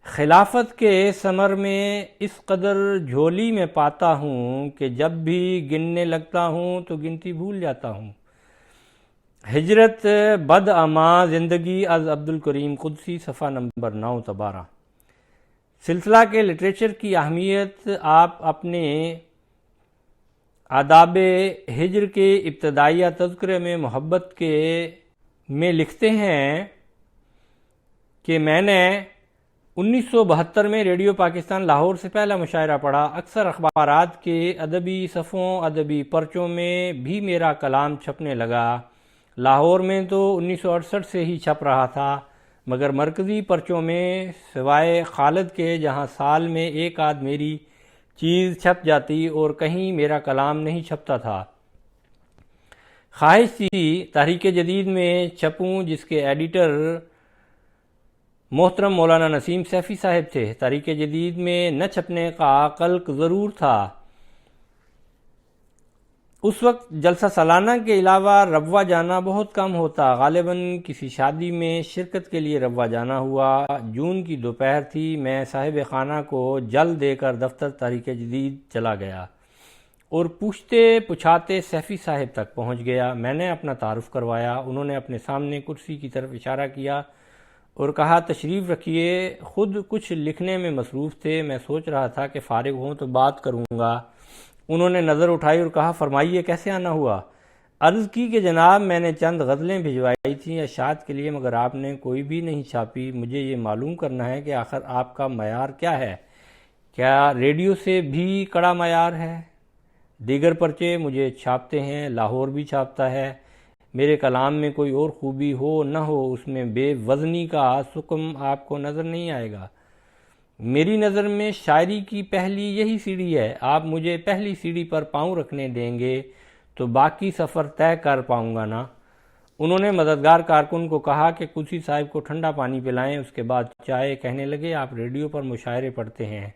خلافت کے ثمر میں اس قدر جھولی میں پاتا ہوں کہ جب بھی گننے لگتا ہوں تو گنتی بھول جاتا ہوں۔ ہجرت بد اما زندگی از عبدالکریم قدسی، صفحہ نمبر 9-12۔ سلسلہ کے لٹریچر کی اہمیت آپ اپنے آداب ہجر کے ابتدائیہ تذکرے میں محبت میں لکھتے ہیں کہ میں نے 1972 میں ریڈیو پاکستان لاہور سے پہلا مشاعرہ پڑھا۔ اکثر اخبارات کے ادبی صفحوں، ادبی پرچوں میں بھی میرا کلام چھپنے لگا۔ لاہور میں تو 1968 سے ہی چھپ رہا تھا، مگر مرکزی پرچوں میں سوائے خالد کے جہاں سال میں ایک آدھ میری چیز چھپ جاتی اور کہیں میرا کلام نہیں چھپتا تھا۔ خواہش تھی تحریک جدید میں چھپوں، جس کے ایڈیٹر محترم مولانا نسیم سیفی صاحب تھے۔ تحریک جدید میں نہ چھپنے کا قلق ضرور تھا، اس وقت جلسہ سالانہ کے علاوہ ربوہ جانا بہت کم ہوتا، غالباً کسی شادی میں شرکت کے لیے ربوہ جانا ہوا۔ جون کی دوپہر تھی، میں صاحب خانہ کو جل دے کر دفتر تحریک جدید چلا گیا اور پوچھتے پچھاتے سیفی صاحب تک پہنچ گیا۔ میں نے اپنا تعارف کروایا، انہوں نے اپنے سامنے کرسی کی طرف اشارہ کیا اور کہا تشریف رکھیے۔ خود کچھ لکھنے میں مصروف تھے، میں سوچ رہا تھا کہ فارغ ہوں تو بات کروں گا۔ انہوں نے نظر اٹھائی اور کہا فرمائیے کیسے آنا ہوا؟ عرض کی کہ جناب میں نے چند غزلیں بھجوائی تھیں اشاعت کے لیے، مگر آپ نے کوئی بھی نہیں چھاپی۔ مجھے یہ معلوم کرنا ہے کہ آخر آپ کا معیار کیا ہے؟ کیا ریڈیو سے بھی کڑا معیار ہے؟ دیگر پرچے مجھے چھاپتے ہیں، لاہور بھی چھاپتا ہے۔ میرے کلام میں کوئی اور خوبی ہو نہ ہو، اس میں بے وزنی کا سکم آپ کو نظر نہیں آئے گا۔ میری نظر میں شاعری کی پہلی یہی سیڑھی ہے، آپ مجھے پہلی سیڑھی پر پاؤں رکھنے دیں گے تو باقی سفر طے کر پاؤں گا نا۔ انہوں نے مددگار کارکن کو کہا کہ قدسی صاحب کو ٹھنڈا پانی پلائیں، اس کے بعد چائے۔ کہنے لگے آپ ریڈیو پر مشاعرے پڑھتے ہیں،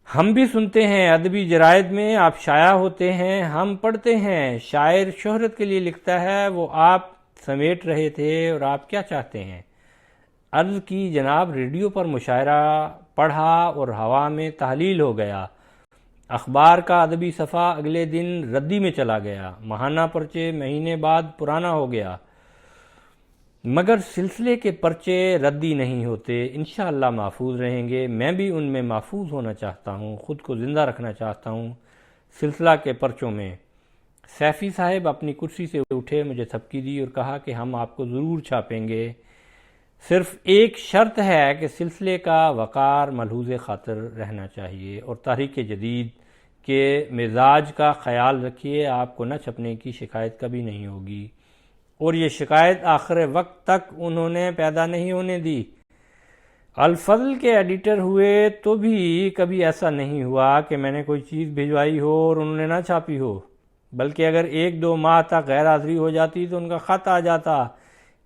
ہم بھی سنتے ہیں، ادبی جرائد میں آپ شائع ہوتے ہیں، ہم پڑھتے ہیں۔ شاعر شہرت کے لیے لکھتا ہے، وہ آپ سمیٹ رہے تھے اور آپ کیا چاہتے ہیں؟ عرض کی جناب ریڈیو پر مشاعرہ پڑھا اور ہوا میں تحلیل ہو گیا۔ اخبار کا ادبی صفحہ اگلے دن ردی میں چلا گیا، ماہانہ پرچے مہینے بعد پرانا ہو گیا، مگر سلسلے کے پرچے ردی نہیں ہوتے، انشاءاللہ محفوظ رہیں گے۔ میں بھی ان میں محفوظ ہونا چاہتا ہوں، خود کو زندہ رکھنا چاہتا ہوں سلسلہ کے پرچوں میں۔ سیفی صاحب اپنی کرسی سے اٹھے، مجھے تھپکی دی اور کہا کہ ہم آپ کو ضرور چھاپیں گے، صرف ایک شرط ہے کہ سلسلے کا وقار ملحوظ خاطر رہنا چاہیے اور تحریک جدید کے مزاج کا خیال رکھیے، آپ کو نہ چھپنے کی شکایت کبھی نہیں ہوگی۔ اور یہ شکایت آخر وقت تک انہوں نے پیدا نہیں ہونے دی۔ الفضل کے ایڈیٹر ہوئے تو بھی کبھی ایسا نہیں ہوا کہ میں نے کوئی چیز بھجوائی ہو اور انہوں نے نہ چھاپی ہو، بلکہ اگر 1-2 ماہ تک غیر حاضری ہو جاتی تو ان کا خط آ جاتا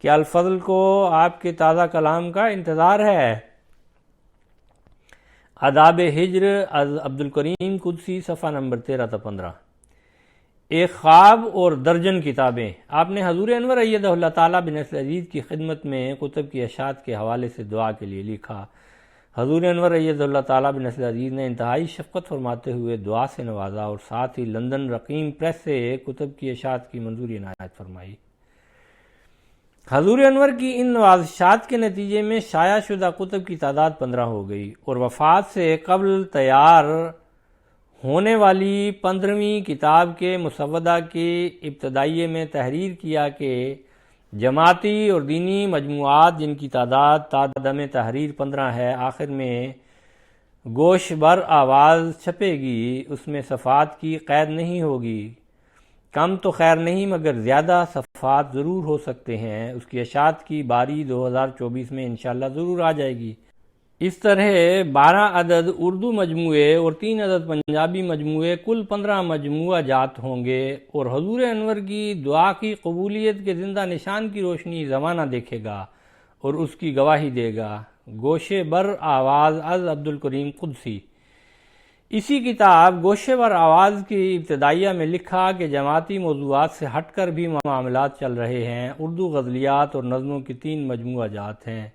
کہ الفضل کو آپ کے تازہ کلام کا انتظار ہے۔ آداب ہجر از عبدالکریم قدسی، صفحہ نمبر 13 تا 15۔ ایک خواب اور درجن کتابیں۔ آپ نے حضور انور ایدہ اللہ تعالیٰ بن نصر عزیز کی خدمت میں کتب کی اشاعت کے حوالے سے دعا کے لیے لکھا۔ حضور انور ایدہ اللہ تعالیٰ بن نصر عزیز نے انتہائی شفقت فرماتے ہوئے دعا سے نوازا اور ساتھ ہی لندن رقیم پریس سے کتب کی اشاعت کی منظوری عنایت فرمائی۔ حضور انور کی ان نوازشات کے نتیجے میں شائع شدہ کتب کی تعداد 15 ہو گئی اور وفات سے قبل تیار ہونے والی 15ویں کتاب کے مسودہ کی ابتدائیے میں تحریر کیا کہ جماعتی اور دینی مجموعات جن کی تعداد تا دم تحریر 15 ہے، آخر میں گوش بر آواز چھپے گی، اس میں صفحات کی قید نہیں ہوگی، کم تو خیر نہیں مگر زیادہ صفحات ضرور ہو سکتے ہیں، اس کی اشاعت کی باری 2024 میں انشاءاللہ ضرور آ جائے گی۔ اس طرح 12 عدد اردو مجموعے اور 3 عدد پنجابی مجموعے، کل 15 مجموعہ جات ہوں گے اور حضور انور کی دعا کی قبولیت کے زندہ نشان کی روشنی زمانہ دیکھے گا اور اس کی گواہی دے گا۔ گوشے بر آواز از عبدالکریم قدسی۔ اسی کتاب گوشے بر آواز کی ابتدائیہ میں لکھا کہ جماعتی موضوعات سے ہٹ کر بھی معاملات چل رہے ہیں۔ اردو غزلیات اور نظموں کی 3 مجموعہ جات ہیں،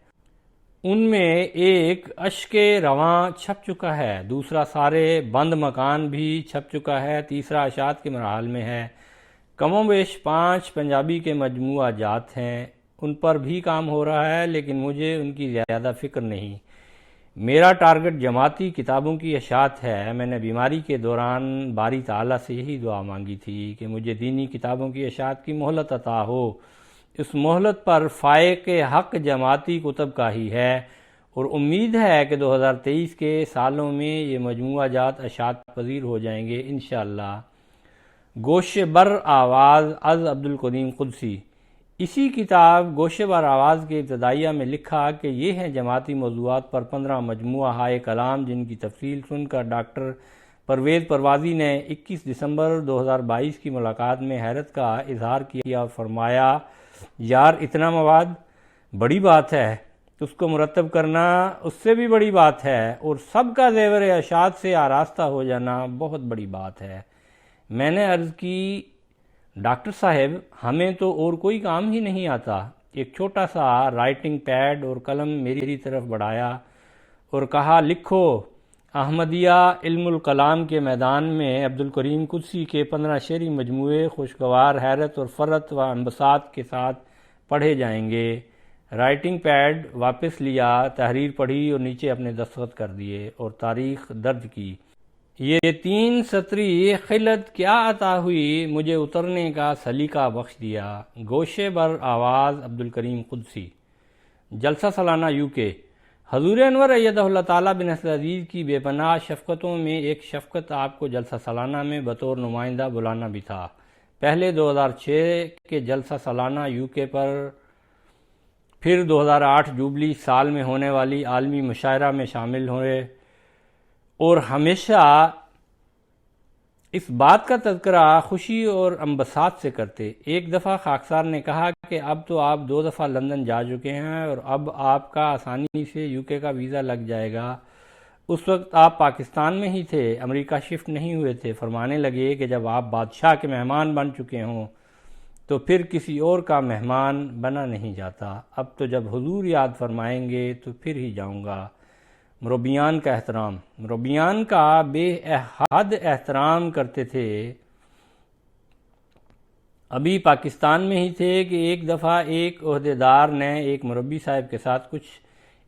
ان میں ایک اشک رواں چھپ چکا ہے، دوسرا سارے بند مکان بھی چھپ چکا ہے، تیسرا اشاعت کے مراحل میں ہے۔ کم و بیش 5 پنجابی کے مجموعہ جات ہیں، ان پر بھی کام ہو رہا ہے، لیکن مجھے ان کی زیادہ فکر نہیں۔ میرا ٹارگٹ جماعتی کتابوں کی اشاعت ہے۔ میں نے بیماری کے دوران باری تعالیٰ سے یہی دعا مانگی تھی کہ مجھے دینی کتابوں کی اشاعت کی مہلت عطا ہو۔ اس مہلت پر فائق حق جماعتی کتب کا ہی ہے اور امید ہے کہ 2023 کے سالوں میں یہ مجموعہ جات اشاعت پذیر ہو جائیں گے انشاءاللہ۔ گوش بر آواز از عبدالکریم قدسی۔ اسی کتاب گوشے بر آواز کے ابتدائیہ میں لکھا کہ یہ ہیں جماعتی موضوعات پر 15 مجموعہ ہائے کلام، جن کی تفصیل سن کر ڈاکٹر پرویز پروازی نے 21 دسمبر 2022 کی ملاقات میں حیرت کا اظہار کیا اور فرمایا یار اتنا مواد بڑی بات ہے، اس کو مرتب کرنا اس سے بھی بڑی بات ہے، اور سب کا زیور اشاعت سے آراستہ ہو جانا بہت بڑی بات ہے۔ میں نے عرض کی ڈاکٹر صاحب ہمیں تو اور کوئی کام ہی نہیں آتا۔ ایک چھوٹا سا رائٹنگ پیڈ اور قلم میری طرف بڑھایا اور کہا لکھو، احمدیہ علم الکلام کے میدان میں عبدالکریم قدسی کے 15 شعری مجموعے خوشگوار حیرت اور فرت و انبساط کے ساتھ پڑھے جائیں گے۔ رائٹنگ پیڈ واپس لیا، تحریر پڑھی اور نیچے اپنے دستخط کر دیے اور تاریخ درج کی۔ یہ 3 سطری خلت کیا عطا ہوئی، مجھے اترنے کا سلیقہ بخش دیا۔ گوشے بر آواز عبدالکریم قدسی۔ جلسہ سالانہ UK۔ حضور انور ایدہ اللہ تعالیٰ بن نصر عزیز کی بے پناہ شفقتوں میں ایک شفقت آپ کو جلسہ سالانہ میں بطور نمائندہ بلانا بھی تھا۔ پہلے 2006 کے جلسہ سالانہ UK پر، پھر 2008 جوبلی سال میں ہونے والی عالمی مشاعرہ میں شامل ہوئے اور ہمیشہ اس بات کا تذکرہ خوشی اور انبساط سے کرتے۔ ایک دفعہ خاکسار نے کہا کہ اب تو آپ 2 دفعہ لندن جا چکے ہیں اور اب آپ کا آسانی سے UK کا ویزا لگ جائے گا۔ اس وقت آپ پاکستان میں ہی تھے، امریکہ شفٹ نہیں ہوئے تھے۔ فرمانے لگے کہ جب آپ بادشاہ کے مہمان بن چکے ہوں تو پھر کسی اور کا مہمان بنا نہیں جاتا۔ اب تو جب حضور یاد فرمائیں گے تو پھر ہی جاؤں گا۔ مربیان کا احترام۔ مربیان کا بے حد احترام کرتے تھے۔ ابھی پاکستان میں ہی تھے کہ ایک دفعہ ایک عہدیدار نے ایک مربی صاحب کے ساتھ کچھ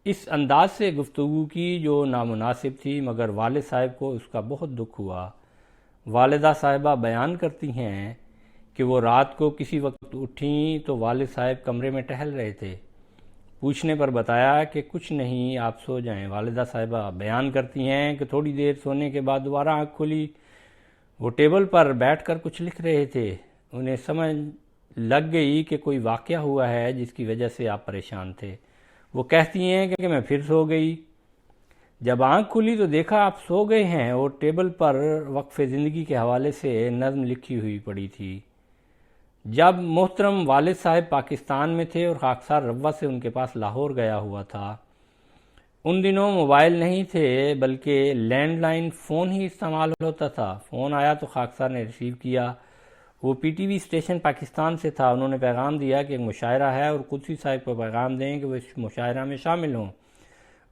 اس انداز سے گفتگو کی جو نامناسب تھی، مگر والد صاحب کو اس کا بہت دکھ ہوا۔ والدہ صاحبہ بیان کرتی ہیں کہ وہ رات کو کسی وقت اٹھیں تو والد صاحب کمرے میں ٹہل رہے تھے۔ پوچھنے پر بتایا کہ کچھ نہیں، آپ سو جائیں۔ والدہ صاحبہ بیان کرتی ہیں کہ تھوڑی دیر سونے کے بعد دوبارہ آنکھ کھلی، وہ ٹیبل پر بیٹھ کر کچھ لکھ رہے تھے۔ انہیں سمجھ لگ گئی کہ کوئی واقعہ ہوا ہے جس کی وجہ سے آپ پریشان تھے۔ وہ کہتی ہیں کہ میں پھر سو گئی۔ جب آنکھ کھلی تو دیکھا آپ سو گئے ہیں اور ٹیبل پر وقف زندگی کے حوالے سے نظم لکھی ہوئی پڑی تھی۔ جب محترم والد صاحب پاکستان میں تھے اور خاکسار روا سے ان کے پاس لاہور گیا ہوا تھا، ان دنوں موبائل نہیں تھے بلکہ لینڈ لائن فون ہی استعمال ہوتا تھا۔ فون آیا تو خاکسار نے ریسیو کیا۔ وہ PTV اسٹیشن پاکستان سے تھا۔ انہوں نے پیغام دیا کہ ایک مشاعرہ ہے اور قدسی صاحب کو پیغام دیں کہ وہ اس مشاعرہ میں شامل ہوں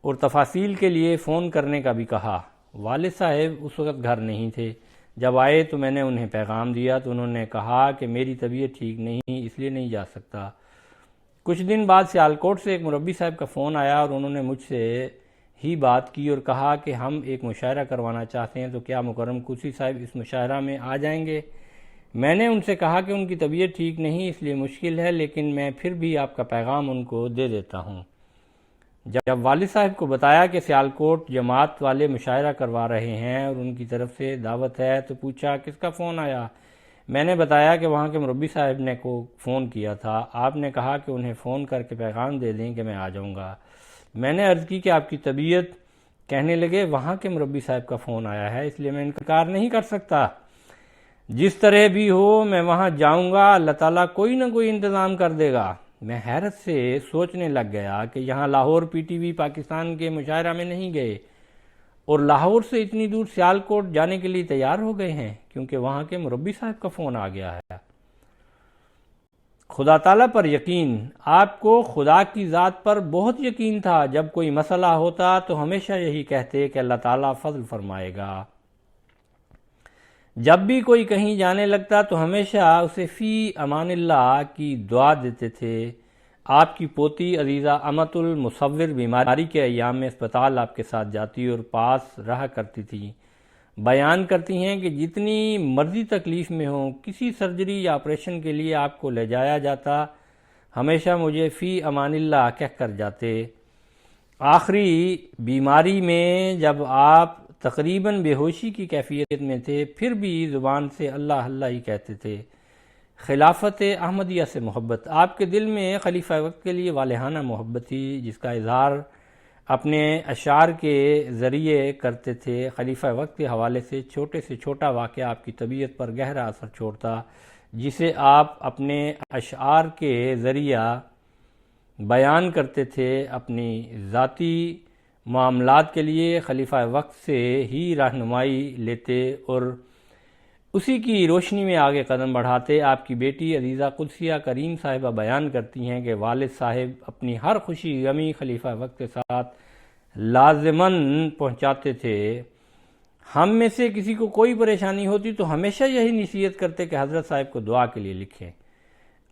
اور تفاصیل کے لیے فون کرنے کا بھی کہا۔ والد صاحب اس وقت گھر نہیں تھے۔ جب آئے تو میں نے انہیں پیغام دیا تو انہوں نے کہا کہ میری طبیعت ٹھیک نہیں، اس لیے نہیں جا سکتا۔ کچھ دن بعد سیالکوٹ سے ایک مربی صاحب کا فون آیا اور انہوں نے مجھ سے ہی بات کی اور کہا کہ ہم ایک مشاعرہ کروانا چاہتے ہیں تو کیا مکرم قدسی صاحب اس مشاعرہ میں آ جائیں گے؟ میں نے ان سے کہا کہ ان کی طبیعت ٹھیک نہیں، اس لیے مشکل ہے، لیکن میں پھر بھی آپ کا پیغام ان کو دے دیتا ہوں۔ جب والد صاحب کو بتایا کہ سیالکوٹ جماعت والے مشاعرہ کروا رہے ہیں اور ان کی طرف سے دعوت ہے تو پوچھا کس کا فون آیا؟ میں نے بتایا کہ وہاں کے مربی صاحب نے کو فون کیا تھا۔ آپ نے کہا کہ انہیں فون کر کے پیغام دے دیں کہ میں آ جاؤں گا۔ میں نے عرض کی کہ آپ کی طبیعت، کہنے لگے وہاں کے مربی صاحب کا فون آیا ہے اس لیے میں انکار نہیں کر سکتا، جس طرح بھی ہو میں وہاں جاؤں گا، اللہ تعالیٰ کوئی نہ کوئی انتظام کر دے گا۔ میں حیرت سے سوچنے لگ گیا کہ یہاں لاہور PTV پاکستان کے مشاعرہ میں نہیں گئے اور لاہور سے اتنی دور سیالکوٹ جانے کے لیے تیار ہو گئے ہیں کیونکہ وہاں کے مربی صاحب کا فون آ گیا ہے۔ خدا تعالیٰ پر یقین۔ آپ کو خدا کی ذات پر بہت یقین تھا۔ جب کوئی مسئلہ ہوتا تو ہمیشہ یہی کہتے کہ اللہ تعالیٰ فضل فرمائے گا۔ جب بھی کوئی کہیں جانے لگتا تو ہمیشہ اسے فی امان اللہ کی دعا دیتے تھے۔ آپ کی پوتی عزیزہ امت المصور بیماری کے ایام میں اسپتال آپ کے ساتھ جاتی اور پاس رہا کرتی تھی۔ بیان کرتی ہیں کہ جتنی مرضی تکلیف میں ہوں، کسی سرجری یا آپریشن کے لیے آپ کو لے جایا جاتا، ہمیشہ مجھے فی امان اللہ کہہ کر جاتے۔ آخری بیماری میں جب آپ تقریباً بے ہوشی کی کیفیت میں تھے پھر بھی زبان سے اللہ اللہ ہی کہتے تھے۔ خلافت احمدیہ سے محبت۔ آپ کے دل میں خلیفہ وقت کے لیے والہانہ محبت تھی جس کا اظہار اپنے اشعار کے ذریعے کرتے تھے۔ خلیفہ وقت کے حوالے سے چھوٹا واقعہ آپ کی طبیعت پر گہرا اثر چھوڑتا، جسے آپ اپنے اشعار کے ذریعہ بیان کرتے تھے۔ اپنی ذاتی معاملات کے لیے خلیفہ وقت سے ہی رہنمائی لیتے اور اسی کی روشنی میں آگے قدم بڑھاتے آپ کی بیٹی عزیزہ قدسیہ کریم صاحبہ بیان کرتی ہیں کہ والد صاحب اپنی ہر خوشی غمی خلیفہ وقت کے ساتھ لازماً پہنچاتے تھے۔ ہم میں سے کسی کو کوئی پریشانی ہوتی تو ہمیشہ یہی نصیحت کرتے کہ حضرت صاحب کو دعا کے لیے لکھیں۔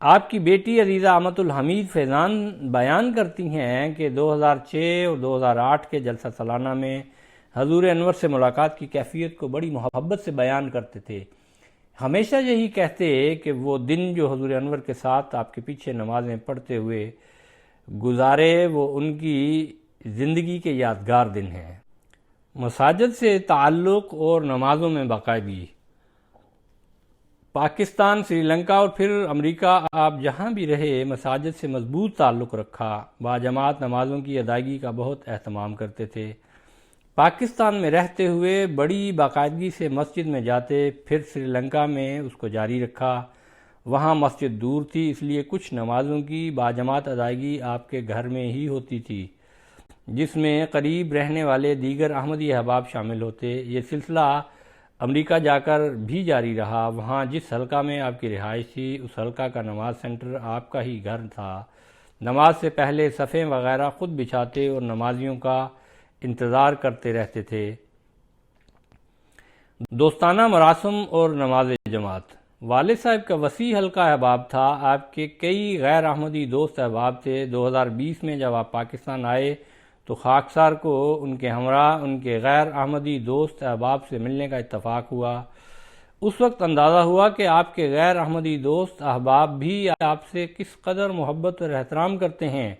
آپ کی بیٹی عزیزہ امت الحمید فیضان بیان کرتی ہیں کہ 2006 اور 2008 کے جلسہ سالانہ میں حضور انور سے ملاقات کی کیفیت کو بڑی محبت سے بیان کرتے تھے۔ ہمیشہ یہی کہتے کہ وہ دن جو حضور انور کے ساتھ آپ کے پیچھے نمازیں پڑھتے ہوئے گزارے وہ ان کی زندگی کے یادگار دن ہیں۔ مساجد سے تعلق اور نمازوں میں باقاعدگی۔ پاکستان، سری لنکا اور پھر امریکہ، آپ جہاں بھی رہے مساجد سے مضبوط تعلق رکھا، باجماعت نمازوں کی ادائیگی کا بہت اہتمام کرتے تھے۔ پاکستان میں رہتے ہوئے بڑی باقاعدگی سے مسجد میں جاتے، پھر سری لنکا میں اس کو جاری رکھا۔ وہاں مسجد دور تھی، اس لیے کچھ نمازوں کی باجماعت ادائیگی آپ کے گھر میں ہی ہوتی تھی، جس میں قریب رہنے والے دیگر احمدی احباب شامل ہوتے۔ یہ سلسلہ امریکہ جا کر بھی جاری رہا۔ وہاں جس حلقہ میں آپ کی رہائش تھی اس حلقہ کا نماز سینٹر آپ کا ہی گھر تھا۔ نماز سے پہلے صفیں وغیرہ خود بچھاتے اور نمازیوں کا انتظار کرتے رہتے تھے۔ دوستانہ مراسم اور نماز جماعت۔ والد صاحب کا وسیع حلقہ احباب تھا۔ آپ کے کئی غیر احمدی دوست احباب تھے۔ 2020 میں جب آپ پاکستان آئے تو خاکسار کو ان کے ہمراہ ان کے غیر احمدی دوست احباب سے ملنے کا اتفاق ہوا۔ اس وقت اندازہ ہوا کہ آپ کے غیر احمدی دوست احباب بھی آپ سے کس قدر محبت اور احترام کرتے ہیں۔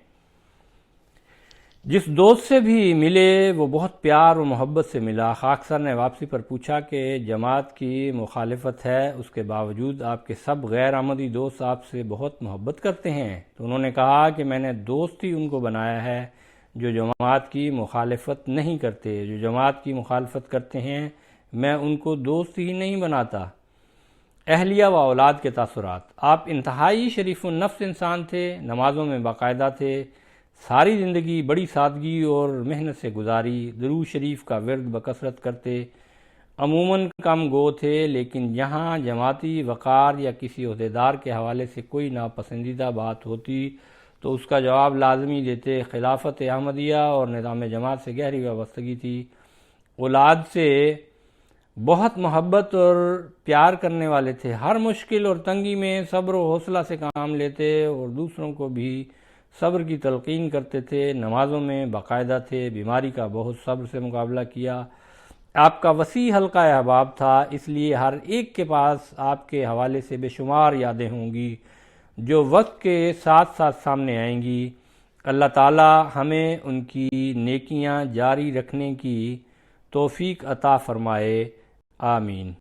جس دوست سے بھی ملے وہ بہت پیار و محبت سے ملا۔ خاکسار نے واپسی پر پوچھا کہ جماعت کی مخالفت ہے، اس کے باوجود آپ کے سب غیر احمدی دوست آپ سے بہت محبت کرتے ہیں؟ تو انہوں نے کہا کہ میں نے دوست ہی ان کو بنایا ہے جو جماعت کی مخالفت نہیں کرتے۔ جو جماعت کی مخالفت کرتے ہیں میں ان کو دوست ہی نہیں بناتا۔ اہلیہ و اولاد کے تاثرات۔ آپ انتہائی شریف النفس انسان تھے، نمازوں میں باقاعدہ تھے، ساری زندگی بڑی سادگی اور محنت سے گزاری، درود شریف کا ورد بکثرت کرتے، عموماً کم گو تھے، لیکن یہاں جماعتی وقار یا کسی عہدیدار کے حوالے سے کوئی ناپسندیدہ بات ہوتی تو اس کا جواب لازمی دیتے۔ خلافت احمدیہ اور نظام جماعت سے گہری وابستگی تھی۔ اولاد سے بہت محبت اور پیار کرنے والے تھے، ہر مشکل اور تنگی میں صبر و حوصلہ سے کام لیتے اور دوسروں کو بھی صبر کی تلقین کرتے تھے۔ نمازوں میں باقاعدہ تھے، بیماری کا بہت صبر سے مقابلہ کیا۔ آپ کا وسیع حلقہ احباب تھا، اس لیے ہر ایک کے پاس آپ کے حوالے سے بے شمار یادیں ہوں گی جو وقت کے ساتھ ساتھ سامنے آئیں گی۔ اللہ تعالی ہمیں ان کی نیکیاں جاری رکھنے کی توفیق عطا فرمائے، آمین۔